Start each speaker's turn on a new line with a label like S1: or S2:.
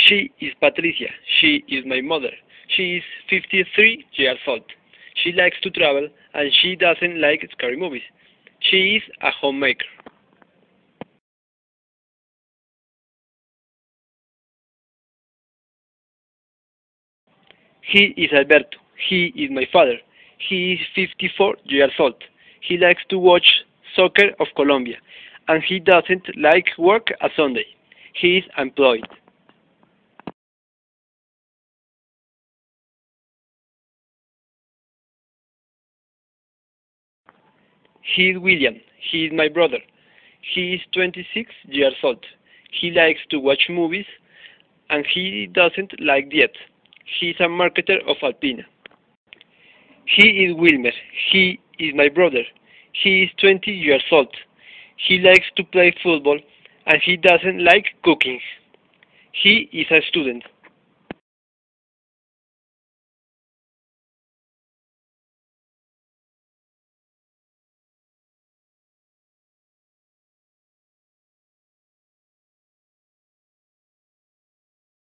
S1: She is Patricia. She is my mother. She is 53 years old. She likes to travel and she doesn't like scary movies. She is a homemaker. He is Alberto. He is my father. He is 54 years old. He likes to watch Soccer of Colombia and he doesn't like work a Sunday. He is employed. He is William. He is my brother. He is 26 years old. He likes to watch movies and he doesn't like diet. He is a marketer of Alpina. He is Wilmer. He is my brother. He is 20 years old. He likes to play football and he doesn't like cooking. He is a student.